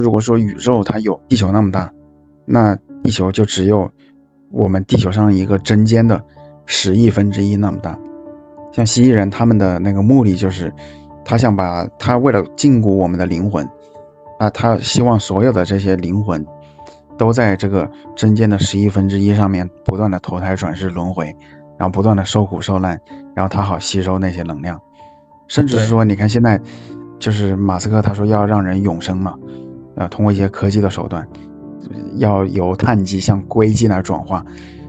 如果说宇宙它有地球那么大，那地球就只有我们地球上一个针尖的10亿分之一那么大。像蜥蜴人他们的那个目的就是，他为了禁锢我们的灵魂，他希望所有的这些灵魂都在这个针尖的10亿分之一上面不断的投胎转世轮回，然后不断的受苦受难，然后他好吸收那些能量。甚至是对说，你看现在就是马斯克他说要让人永生嘛，通过一些科技的手段，要由碳基向硅基来转化，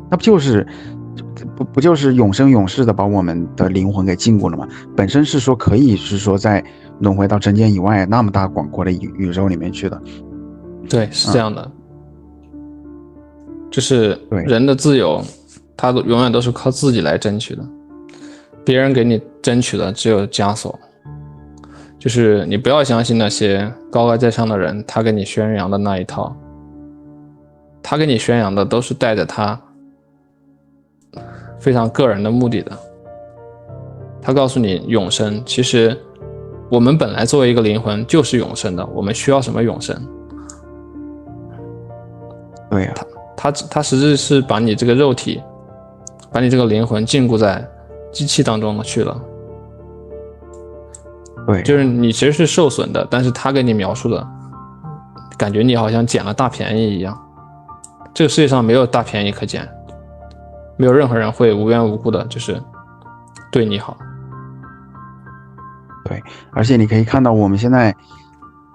那不就是永生永世的把我们的灵魂给禁锢了吗？本身是说可以是说在轮回到针尖以外那么大广阔的宇宙里面去的。对，是这样的，就是对人的自由，他永远都是靠自己来争取的，别人给你争取的只有枷锁。就是你不要相信那些高高在上的人，他给你宣扬的那一套，他给你宣扬的都是带着他非常个人的目的的。他告诉你永生，其实我们本来作为一个灵魂就是永生的，我们需要什么永生？对呀、他实质是把你这个肉体，把你这个灵魂禁锢在机器当中去了。对，就是你其实是受损的，但是他给你描述的感觉你好像捡了大便宜一样。这个世界上没有大便宜可捡，没有任何人会无缘无故的就是对你好。对，而且你可以看到我们现在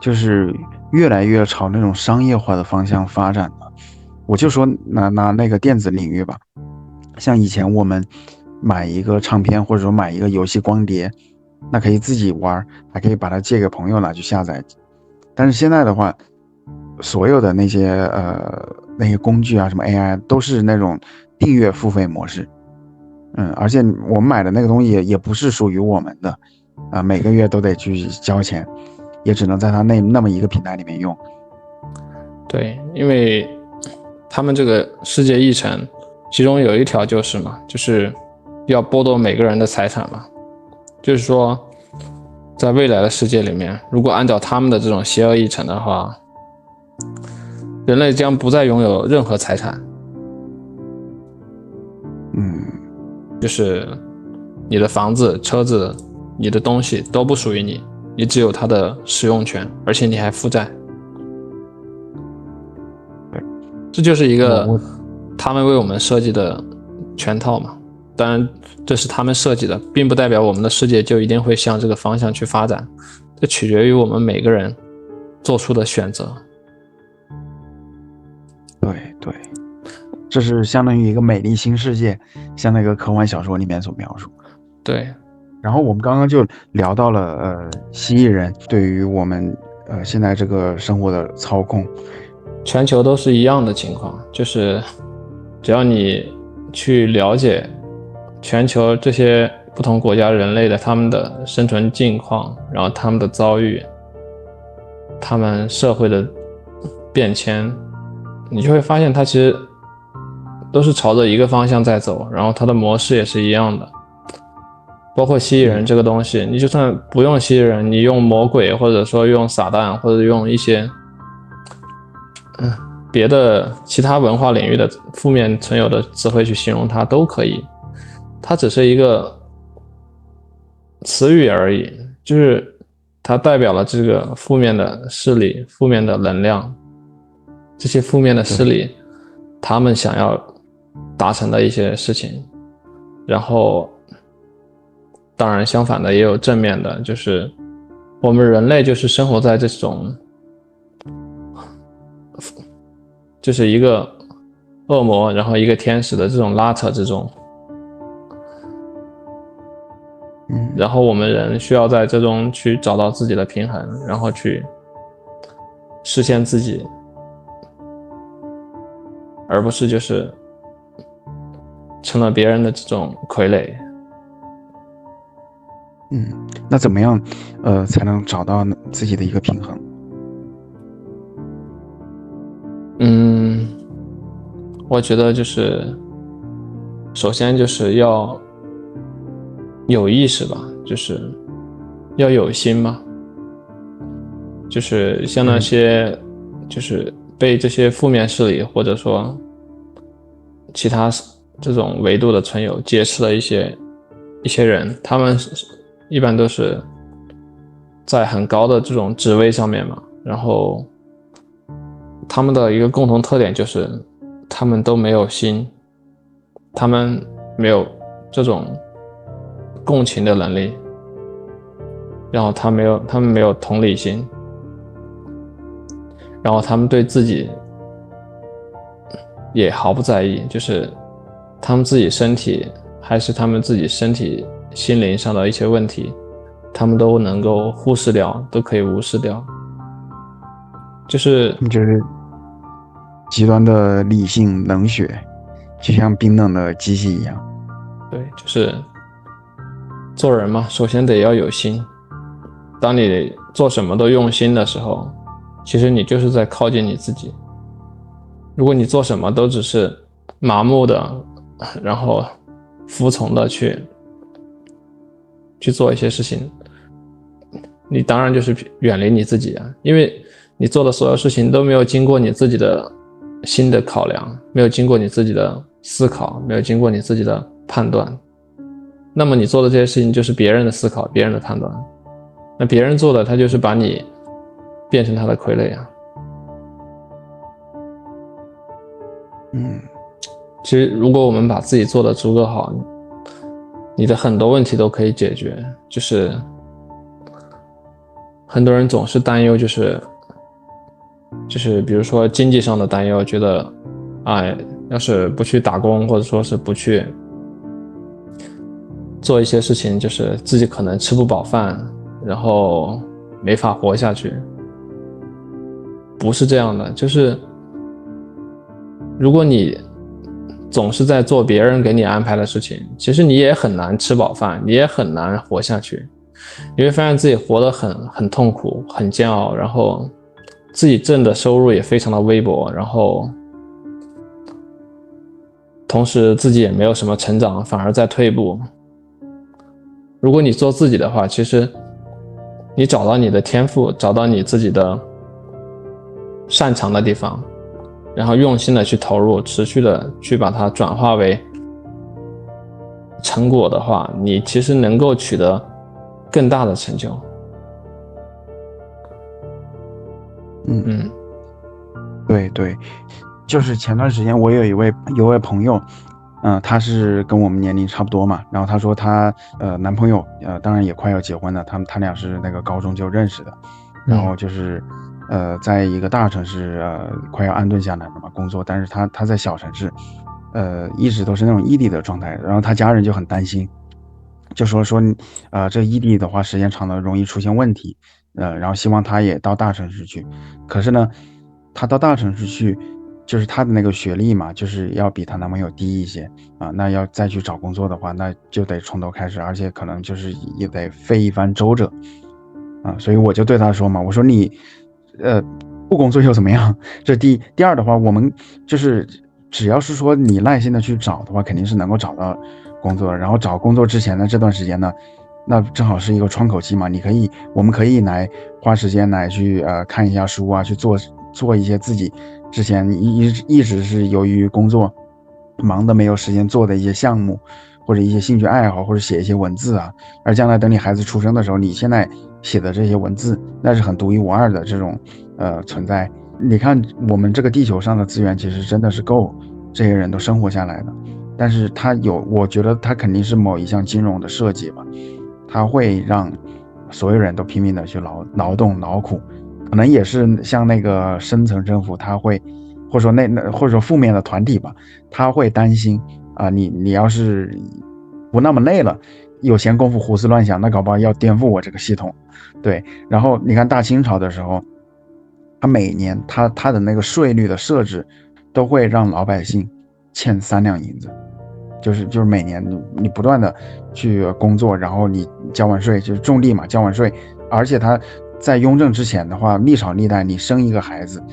就是越来越朝那种商业化的方向发展了。我就说拿那个电子领域吧，像以前我们买一个唱片或者说买一个游戏光碟，那可以自己玩，还可以把它借给朋友拿去下载。但是现在的话，所有的那些工具啊，什么 AI 都是那种订阅付费模式。而且我们买的那个东西也不是属于我们的，每个月都得去交钱，也只能在它那么一个平台里面用。对，因为他们这个世界议程，其中有一条就是嘛，就是要剥夺每个人的财产嘛。就是说，在未来的世界里面，如果按照他们的这种邪恶议程的话，人类将不再拥有任何财产。就是你的房子、车子、你的东西都不属于你，你只有它的使用权，而且你还负债。这就是一个他们为我们设计的圈套嘛。当然，这是他们设计的，并不代表我们的世界就一定会向这个方向去发展，这取决于我们每个人做出的选择。对，这是相当于一个美丽新世界，像那个科幻小说里面所描述。对，然后我们刚刚就聊到了蜥蜴人对于我们现在这个生活的操控。全球都是一样的情况，就是只要你去了解全球这些不同国家人类的他们的生存境况，然后他们的遭遇，他们社会的变迁，你就会发现它其实都是朝着一个方向在走，然后它的模式也是一样的。包括蜥蜴人这个东西，你就算不用蜥蜴人，你用魔鬼，或者说用撒旦，或者用一些别的其他文化领域的负面存有的词汇去形容它都可以，它只是一个词语而已，就是它代表了这个负面的势力、负面的能量，这些负面的势力他们想要达成的一些事情。然后当然相反的也有正面的，就是我们人类就是生活在这种就是一个恶魔然后一个天使的这种拉扯之中，然后我们人需要在这中去找到自己的平衡，然后去实现自己，而不是就是成了别人的这种傀儡。那怎么样才能找到自己的一个平衡？我觉得就是首先就是要有意识吧，就是要有心嘛。就是像那些就是被这些负面势力或者说其他这种维度的存有劫持了一些人，他们一般都是在很高的这种职位上面嘛，然后他们的一个共同特点就是他们都没有心，他们没有这种共情的能力，然后他们没有同理心，然后他们对自己也毫不在意，就是他们自己身体还是他们自己身体心灵上的一些问题，他们都能够忽视掉，都可以无视掉，就是极端的理性冷血，就像冰冷的机器一样。对，就是做人嘛，首先得要有心。当你做什么都用心的时候，其实你就是在靠近你自己。如果你做什么都只是麻木的，然后服从的去做一些事情，你当然就是远离你自己啊，因为你做的所有事情都没有经过你自己的心的考量，没有经过你自己的思考，没有经过你自己的判断，那么你做的这些事情就是别人的思考，别人的判断，那别人做的他就是把你变成他的傀儡啊。其实如果我们把自己做的足够好，你的很多问题都可以解决。就是很多人总是担忧，就是比如说经济上的担忧，觉得要是不去打工，或者说是不去做一些事情，就是自己可能吃不饱饭，然后没法活下去。不是这样的，就是如果你总是在做别人给你安排的事情，其实你也很难吃饱饭，你也很难活下去。你会发现自己活得很痛苦，很煎熬，然后自己挣的收入也非常的微薄，然后同时自己也没有什么成长，反而在退步。如果你做自己的话，其实你找到你的天赋，找到你自己的擅长的地方，然后用心的去投入，持续的去把它转化为成果的话，你其实能够取得更大的成就。对，就是前段时间我有一位朋友，他是跟我们年龄差不多嘛，然后他说他男朋友当然也快要结婚了，他俩是那个高中就认识的，然后就是在一个大城市快要安顿下来了嘛工作，但是他在小城市一直都是那种异地的状态，然后他家人就很担心，就说这异地的话时间长了容易出现问题，然后希望他也到大城市去，可是呢他到大城市去，就是他的那个学历嘛，就是要比她男朋友低一些啊，那要再去找工作的话，那就得从头开始，而且可能就是也得费一番周折啊，所以我就对他说嘛，我说你不工作又怎么样？这第二的话，我们就是只要是说你耐心的去找的话，肯定是能够找到工作的。然后找工作之前的这段时间呢，那正好是一个窗口期嘛，我们可以来花时间来去看一下书啊，去做一些自己之前一直是由于工作忙的没有时间做的一些项目，或者一些兴趣爱好，或者写一些文字啊。而将来等你孩子出生的时候，你现在写的这些文字，那是很独一无二的这种存在。你看我们这个地球上的资源其实真的是够这些人都生活下来的，但是我觉得它肯定是某一项金融的设计吧，它会让所有人都拼命的去劳动劳苦，可能也是像那个深层政府，他会或者说或者说负面的团体吧，他会担心你要是不那么累了，有闲工夫胡思乱想，那搞不好要颠覆我这个系统。对，然后你看大清朝的时候，他每年他的那个税率的设置，都会让老百姓欠3两银子，就是每年你不断的去工作，然后你交完税，就是种地嘛，交完税，而且他在雍正之前的话，历朝历代你生一个孩子，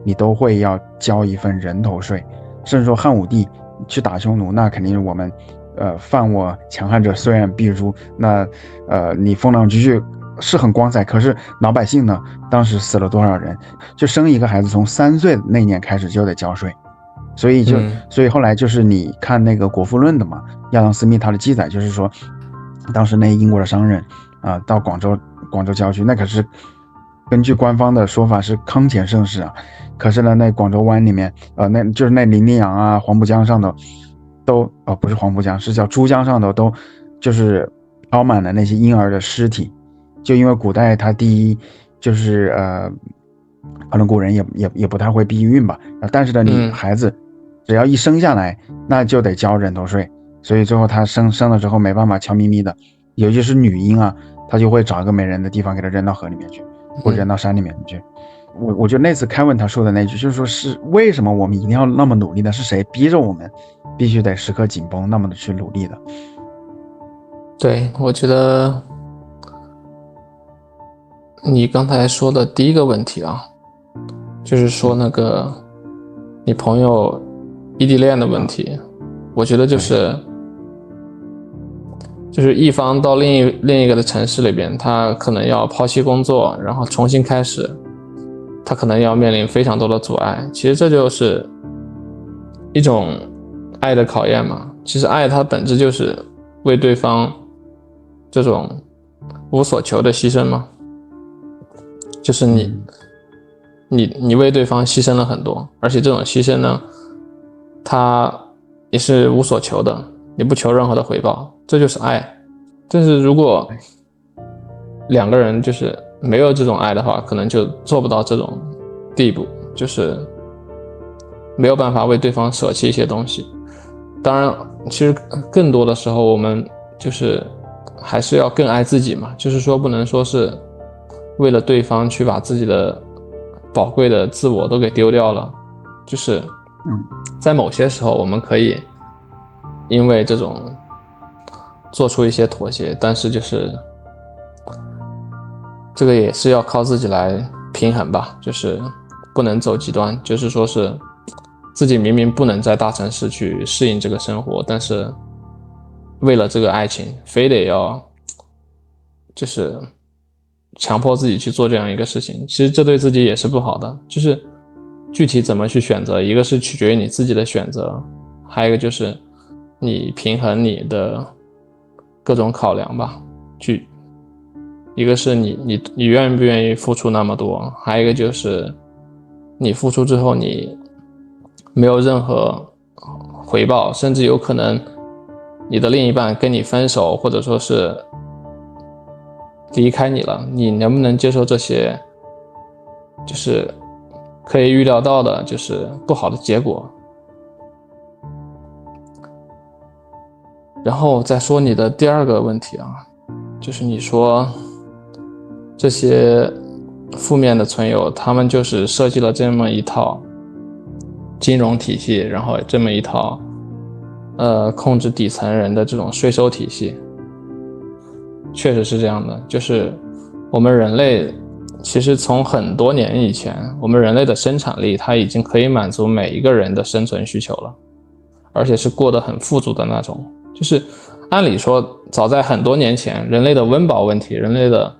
你都会要交一份人头税，甚至说汉武帝去打匈奴，那肯定是我们犯我强悍者虽远必诛，那你封狼居胥是很光彩，可是老百姓呢，当时死了多少人？就生一个孩子，从3岁那年开始就得交税，所以后来就是你看那个《国富论》的嘛，亚当·斯密他的记载就是说，当时那英国的商人到广州郊区，那可是根据官方的说法是康乾盛世啊，可是呢，那广州湾里面，那就是那伶仃洋啊、黄浦江上头都不是黄浦江，是叫珠江上头都就是飘满了那些婴儿的尸体。就因为古代他第一就是可能古人也不太会避孕吧，但是呢，你孩子只要一生下来，那就得交人头税，所以最后他生了之后没办法，悄咪咪的，尤其是女婴啊，他就会找一个没人的地方给他扔到河里面去，或者扔到山里面去。我觉得那次凯文他说的那句，就是说是为什么我们一定要那么努力呢？是谁逼着我们必须得时刻紧绷，那么的去努力的？对，我觉得你刚才说的第一个问题啊，就是说那个你朋友异地恋的问题，我觉得就是一方到另一个的城市里边，他可能要抛弃工作，然后重新开始，他可能要面临非常多的阻碍。其实这就是一种爱的考验嘛。其实爱它本质就是为对方这种无所求的牺牲嘛。就是你为对方牺牲了很多，而且这种牺牲呢，它也是无所求的，你不求任何的回报，这就是爱。但是如果两个人就是没有这种爱的话，可能就做不到这种地步，就是没有办法为对方舍弃一些东西。当然，其实更多的时候我们就是还是要更爱自己嘛，就是说不能说是为了对方去把自己的宝贵的自我都给丢掉了，就是在某些时候我们可以因为这种做出一些妥协，但是就是这个也是要靠自己来平衡吧，就是不能走极端，就是说是自己明明不能在大城市去适应这个生活，但是为了这个爱情非得要就是强迫自己去做这样一个事情，其实这对自己也是不好的。就是具体怎么去选择，一个是取决于你自己的选择，还有一个就是你平衡你的各种考量吧。一个是你愿不愿意付出那么多，还有一个就是你付出之后你没有任何回报，甚至有可能你的另一半跟你分手，或者说是离开你了，你能不能接受这些就是可以预料到的就是不好的结果。然后再说你的第二个问题啊，就是你说这些负面的存有，他们就是设计了这么一套金融体系，然后这么一套控制底层人的这种税收体系。确实是这样的，就是我们人类其实从很多年以前，我们人类的生产力它已经可以满足每一个人的生存需求了，而且是过得很富足的那种。就是按理说早在很多年前，人类的温饱问题，人类的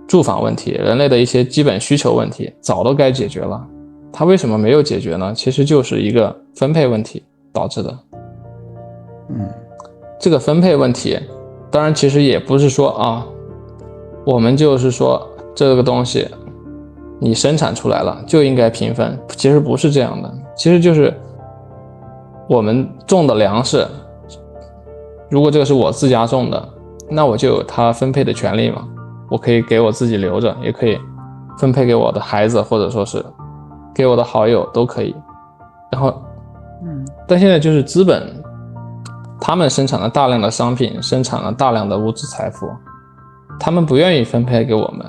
住房问题，人类的一些基本需求问题早都该解决了，它为什么没有解决呢？其实就是一个分配问题导致的。这个分配问题当然其实也不是说我们就是说这个东西你生产出来了就应该平分，其实不是这样的。其实就是我们种的粮食，如果这个是我自家种的，那我就有它分配的权利嘛，我可以给我自己留着，也可以分配给我的孩子，或者说是给我的好友都可以。然后但现在就是资本他们生产了大量的商品，生产了大量的物质财富，他们不愿意分配给我们。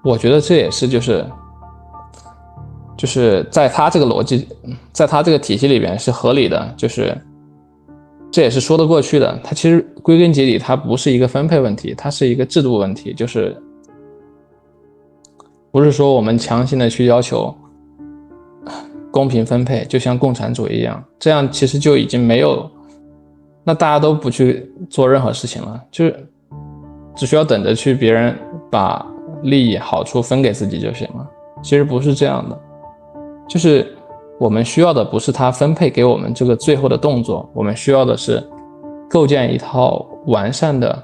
我觉得这也是就是在他这个逻辑，在他这个体系里边是合理的，就是这也是说得过去的。它其实归根结底它不是一个分配问题，它是一个制度问题，就是不是说我们强行的去要求公平分配，就像共产主义一样，这样其实就已经没有，那大家都不去做任何事情了，就是只需要等着去别人把利益好处分给自己就行了。其实不是这样的，就是我们需要的不是他分配给我们这个最后的动作，我们需要的是构建一套完善的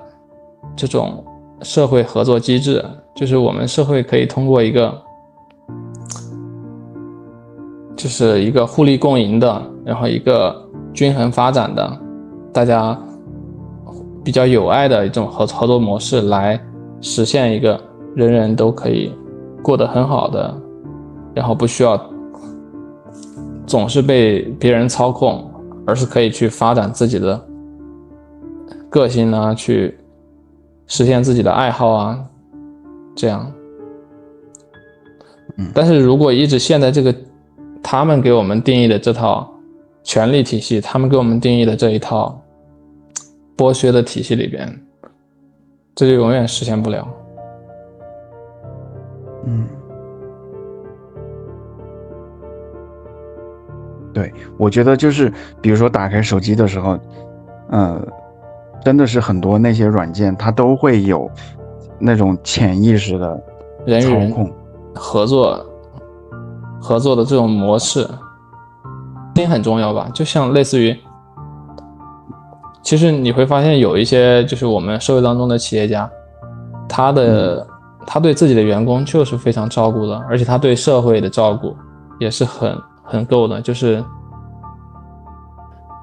这种社会合作机制，就是我们社会可以通过一个互利共赢的，然后一个均衡发展的，大家比较有爱的一种合作模式，来实现一个人人都可以过得很好的，然后不需要总是被别人操控，而是可以去发展自己的个性啊，去实现自己的爱好啊，这样。但是如果一直陷在这个他们给我们定义的这套权力体系，他们给我们定义的这一套剥削的体系里边，这就永远实现不了。对，我觉得就是比如说打开手机的时候，真的是很多那些软件它都会有那种潜意识的人与人操控合作的这种模式很重要吧。就像类似于，其实你会发现有一些就是我们社会当中的企业家，他对自己的员工就是非常照顾的，而且他对社会的照顾也是很够的。就是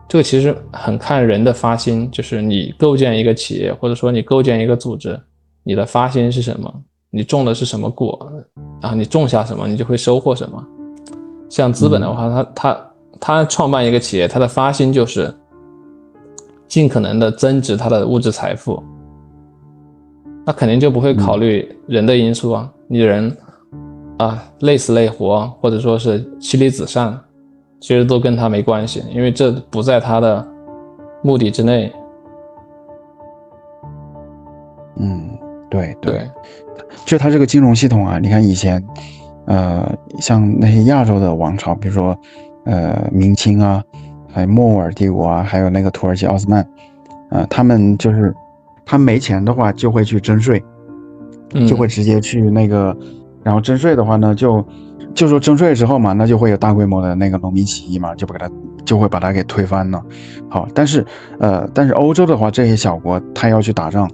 这个其实很看人的发心，就是你构建一个企业，或者说你构建一个组织，你的发心是什么，你种的是什么果，然后你种下什么你就会收获什么。像资本的话，他创办一个企业，他的发心就是尽可能的增值他的物质财富，那肯定就不会考虑人的因素啊。你人累死累活，或者说是妻离子散，其实都跟他没关系，因为这不在他的目的之内。对，就它这个金融系统啊，你看以前像那些亚洲的王朝，比如说明清啊，还有莫尔帝国啊，还有那个土耳其奥斯曼，他们就是他没钱的话就会去征税，就会直接去那个，然后征税的话呢，就说征税之后嘛，那就会有大规模的那个农民起义嘛，就会把它给推翻了。好，但是欧洲的话，这些小国他要去打仗。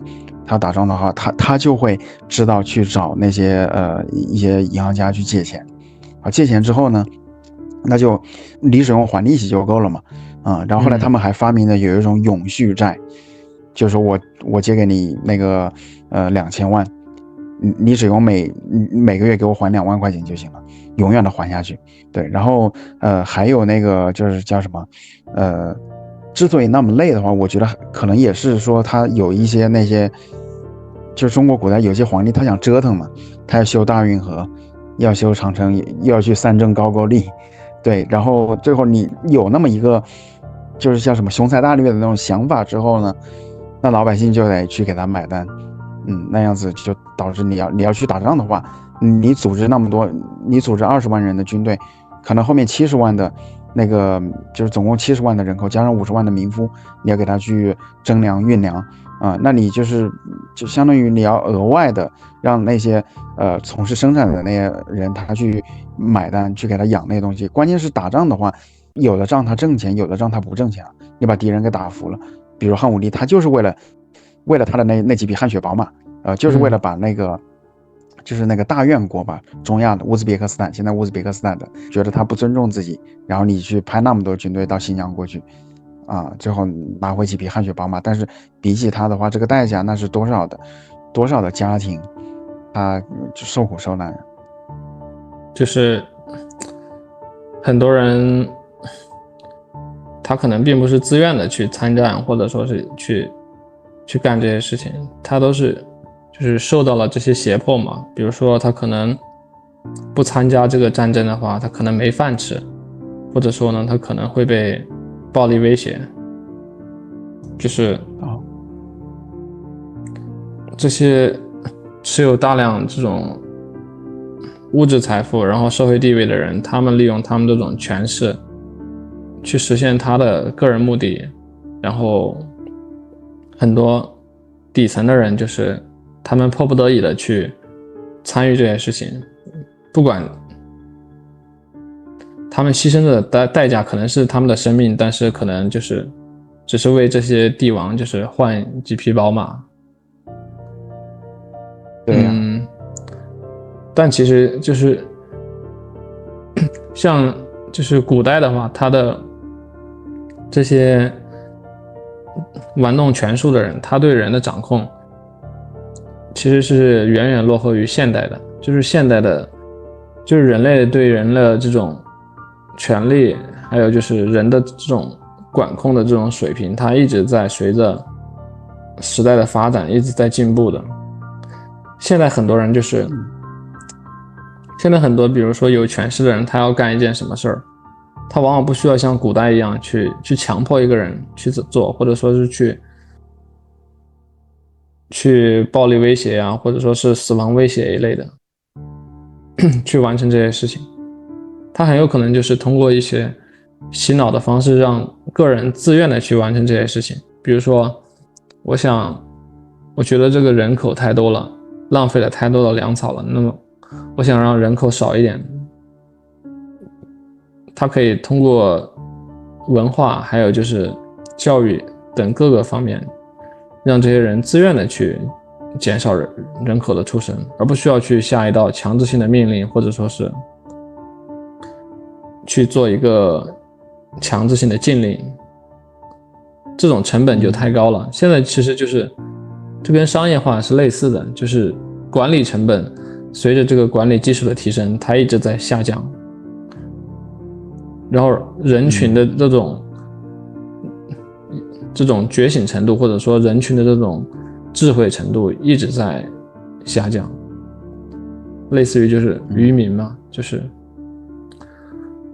他打仗的话，他就会知道去找那些一些银行家去借钱，借钱之后呢，那就你只用还利息就够了嘛，然后后来他们还发明了有一种永续债，就是我借给你那个2000万，你只用每个月给我还2万块钱就行了，永远的还下去。对，然后还有那个就是叫什么之所以那么累的话，我觉得可能也是说他有一些那些。就是中国古代有些皇帝他想折腾嘛，他要修大运河，要修长城，又要去三征高句丽，对，然后最后你有那么一个就是像什么雄才大略的那种想法之后呢，那老百姓就得去给他买单，那样子就导致你要去打仗的话，你组织那么多，你组织20万人的军队，可能后面70万的那个就是总共70万的人口加上50万的民夫，你要给他去征粮运粮。那你就相当于你要额外的让那些从事生产的那些人他去买单，去给他养那些东西。关键是打仗的话，有的仗他挣钱，有的仗他不挣钱，你把敌人给打服了。比如汉武帝，他就是为了他的那几匹汗血宝马，就是为了把那个就是那个大院国吧，中亚的乌兹别克斯坦，现在乌兹别克斯坦的，觉得他不尊重自己，然后你去派那么多军队到新疆过去。最后拿回几匹汗血宝马，但是比起他的话，这个代价那是多少的家庭，他就受苦受难。就是很多人，他可能并不是自愿的去参战，或者说是去干这些事情，他都是就是受到了这些胁迫嘛。比如说他可能不参加这个战争的话，他可能没饭吃，或者说呢，他可能会被暴力威胁，就是这些持有大量这种物质财富然后社会地位的人，他们利用他们这种权势去实现他的个人目的，然后很多底层的人就是他们迫不得已的去参与这些事情，不管他们牺牲的代价可能是他们的生命，但是可能就是只是为这些帝王就是换几匹宝马。对呀，但其实就是像就是古代的话，他的这些玩弄权术的人，他对人的掌控其实是远远落后于现代的。就是现代的，就是人类对人的这种权利，还有就是人的这种管控的这种水平，它一直在随着时代的发展一直在进步的。现在很多人就是现在很多比如说有权势的人，他要干一件什么事儿，他往往不需要像古代一样去强迫一个人去做，或者说是去暴力威胁啊，或者说是死亡威胁一类的去完成这些事情。他很有可能就是通过一些洗脑的方式，让个人自愿的去完成这些事情。比如说我觉得这个人口太多了，浪费了太多的粮草了，那么我想让人口少一点，他可以通过文化还有就是教育等各个方面，让这些人自愿的去减少人口的出生，而不需要去下一道强制性的命令，或者说是去做一个强制性的禁令，这种成本就太高了。现在其实就是这跟商业化是类似的，就是管理成本随着这个管理技术的提升，它一直在下降，然后人群的这种觉醒程度，或者说人群的这种智慧程度一直在下降，类似于就是愚民嘛，就是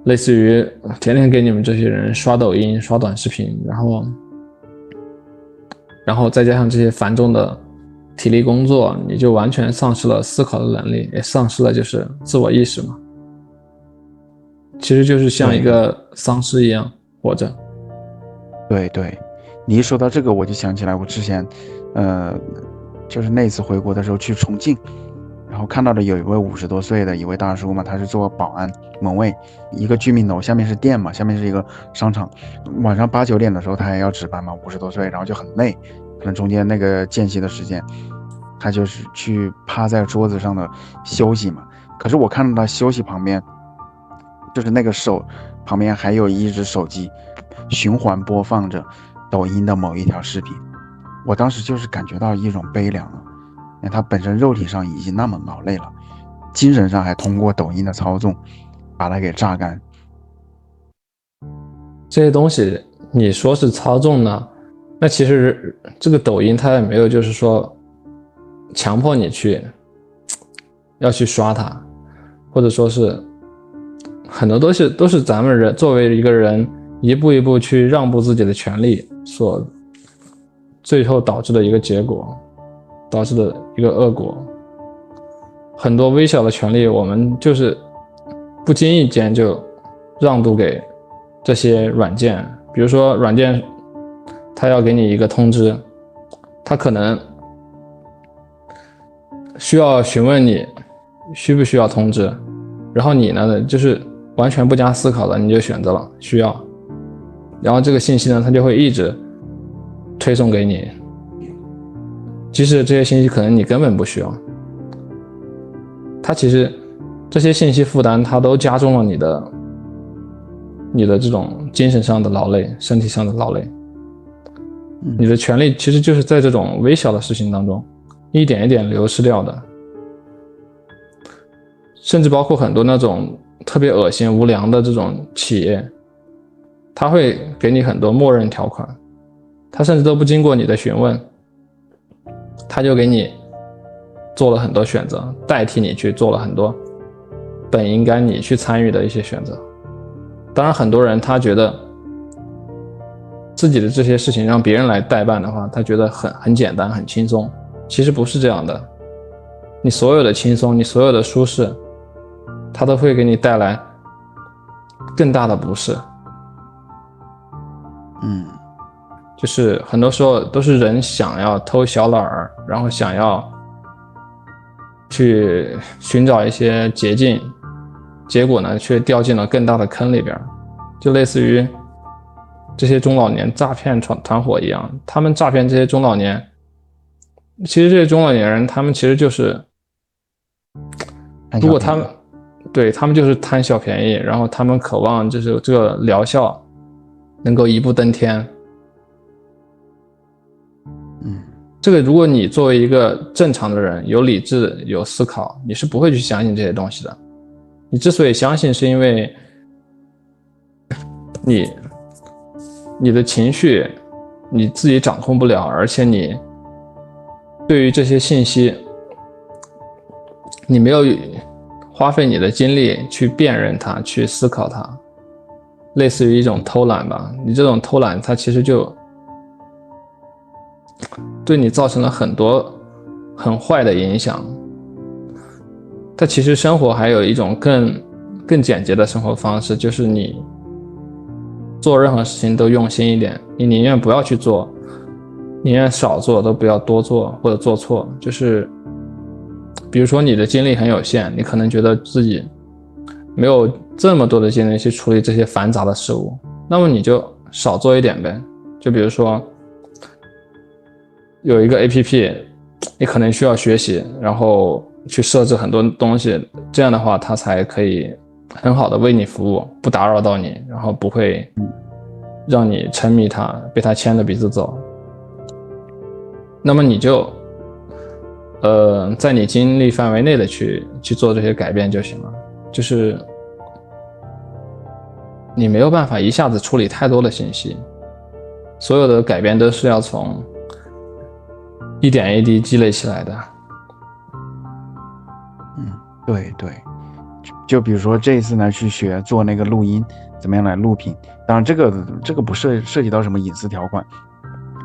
类似于天天给你们这些人刷抖音刷短视频，然后再加上这些繁重的体力工作，你就完全丧失了思考的能力，也丧失了就是自我意识嘛，其实就是像一个丧尸一样活着。对对，你一说到这个，我就想起来我之前，就是那次回国的时候去重庆，然后看到的有一位50多岁的一位大叔嘛，他是做保安门卫，一个居民楼下面是店嘛，下面是一个商场，晚上8、9点的时候他还要值班嘛，50多岁，然后就很累，可能中间那个间隙的时间，他就是去趴在桌子上的休息嘛。可是我看到他休息旁边，就是那个手旁边还有一只手机循环播放着抖音的某一条视频，我当时就是感觉到一种悲凉了，因为他本身肉体上已经那么劳累了，精神上还通过抖音的操纵把它给榨干。这些东西你说是操纵呢，那其实这个抖音它也没有就是说强迫你要去刷它，或者说是很多都是咱们人作为一个人一步一步去让步自己的权利所最后导致的一个结果，导致的一个恶果。很多微小的权利我们就是不经意间就让渡给这些软件，比如说软件它要给你一个通知，它可能需要询问你需不需要通知，然后你呢就是完全不加思考的你就选择了需要，然后这个信息呢它就会一直推送给你，即使这些信息可能你根本不需要，它其实这些信息负担它都加重了你的这种精神上的劳累，身体上的劳累。你的权利其实就是在这种微小的事情当中一点一点流失掉的，甚至包括很多那种特别恶心无良的这种企业，他会给你很多默认条款，他甚至都不经过你的询问，他就给你做了很多选择，代替你去做了很多本应该你去参与的一些选择。当然很多人他觉得自己的这些事情让别人来代办的话，他觉得很简单很轻松，其实不是这样的，你所有的轻松，你所有的舒适，它都会给你带来更大的不适。就是很多时候都是人想要偷小懒儿，然后想要去寻找一些捷径，结果呢却掉进了更大的坑里边，就类似于这些中老年诈骗团伙一样，他们诈骗这些中老年，其实这些中老年人他们其实就是，如果他们对他们就是贪小便宜，然后他们渴望就是这个疗效能够一步登天。这个如果你作为一个正常的人，有理智有思考，你是不会去相信这些东西的。你之所以相信，是因为你的情绪你自己掌控不了，而且你对于这些信息你没有花费你的精力去辨认它，去思考它，类似于一种偷懒吧。你这种偷懒它其实就对你造成了很多很坏的影响。但其实生活还有一种更简洁的生活方式，就是你做任何事情都用心一点，你宁愿不要去做，宁愿少做都不要多做或者做错。就是比如说你的精力很有限，你可能觉得自己没有这么多的精力去处理这些繁杂的事物，那么你就少做一点呗。就比如说有一个 APP 你可能需要学习，然后去设置很多东西，这样的话它才可以很好的为你服务，不打扰到你，然后不会让你沉迷它，被它牵着鼻子走。那么你就在你精力范围内的去做这些改变就行了。就是你没有办法一下子处理太多的信息，所有的改变都是要从一点一滴积累起来的。对对，就比如说这一次呢，去学做那个录音，怎么样来录屏。当然这个不涉及到什么隐私条款，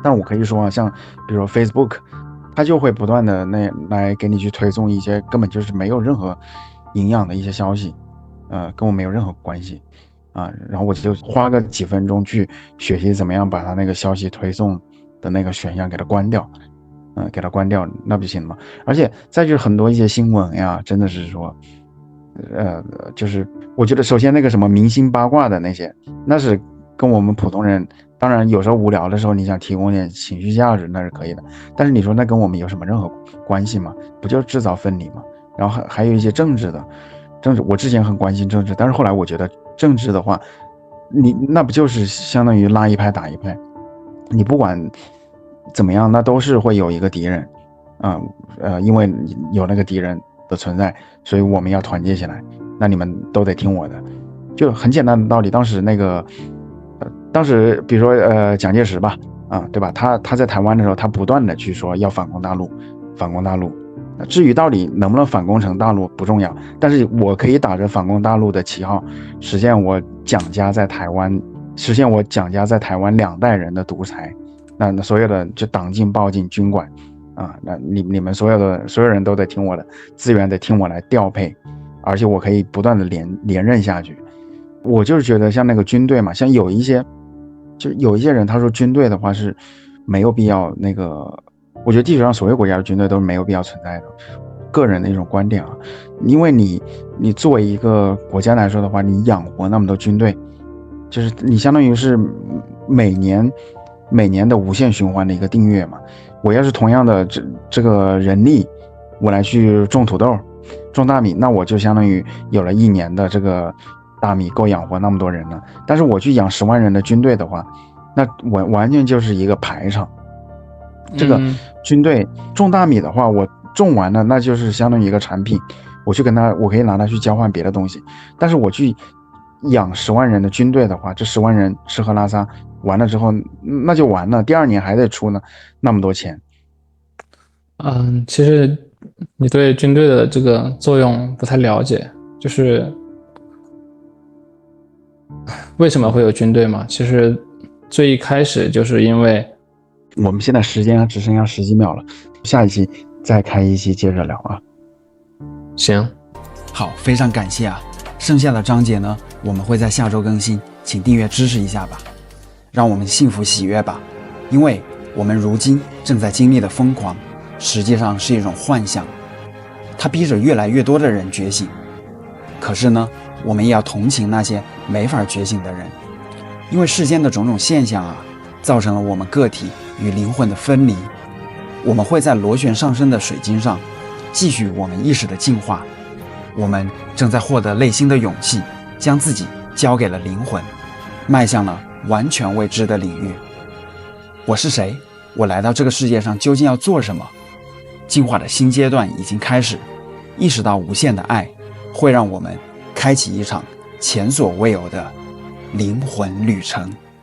但我可以说啊，像比如说 Facebook， 它就会不断的来给你去推送一些根本就是没有任何营养的一些消息，跟我没有任何关系啊。然后我就花个几分钟去学习怎么样把它那个消息推送的那个选项给它关掉。给它关掉，那不行吗？而且再就是很多一些新闻呀，真的是说，就是我觉得首先那个什么明星八卦的那些，那是跟我们普通人，当然有时候无聊的时候，你想提供点情绪价值那是可以的，但是你说那跟我们有什么任何关系吗？不就制造分离吗？然后还有一些政治，我之前很关心政治，但是后来我觉得政治的话，你那不就是相当于拉一派打一派，你不管怎么样，那都是会有一个敌人，因为有那个敌人的存在，所以我们要团结起来。那你们都得听我的，就很简单的道理。当时比如说蒋介石吧，对吧？他在台湾的时候，他不断的去说要反攻大陆，反攻大陆。至于到底能不能反攻成大陆不重要，但是我可以打着反攻大陆的旗号，实现我蒋家在台湾2代人的独裁。那所有的就党禁报禁军管那你们所有人都得听我的，资源得听我来调配，而且我可以不断的连任下去。我就是觉得像那个军队嘛，像有一些人他说军队的话是没有必要那个，我觉得地球上所有国家的军队都是没有必要存在的，个人的一种观点啊。因为你作为一个国家来说的话，你养活那么多军队，就是你相当于是每年的无限循环的一个订阅嘛。我要是同样的这个人力，我来去种土豆、种大米，那我就相当于有了1年的这个大米够养活那么多人了。但是我去养10万人的军队的话，那完全就是一个排场。这个军队种大米的话，我种完了那就是相当于一个产品，我可以拿它去交换别的东西。但是我去养10万人的军队的话，这10万人吃喝拉撒完了之后那就完了，第2年还得出呢那么多钱。其实你对军队的这个作用不太了解，就是为什么会有军队嘛？其实最一开始就是因为我们现在时间只剩下10几秒了，下一期再开一期接着聊啊。行，好，非常感谢啊。剩下的章节呢，我们会在下周更新，请订阅支持一下吧，让我们幸福喜悦吧。因为我们如今正在经历的疯狂，实际上是一种幻想。它逼着越来越多的人觉醒。可是呢，我们也要同情那些没法觉醒的人，因为世间的种种现象啊，造成了我们个体与灵魂的分离。我们会在螺旋上升的水晶上继续我们意识的进化。我们正在获得内心的勇气，将自己交给了灵魂，迈向了完全未知的领域。我是谁？我来到这个世界上究竟要做什么？进化的新阶段已经开始，意识到无限的爱会让我们开启一场前所未有的灵魂旅程。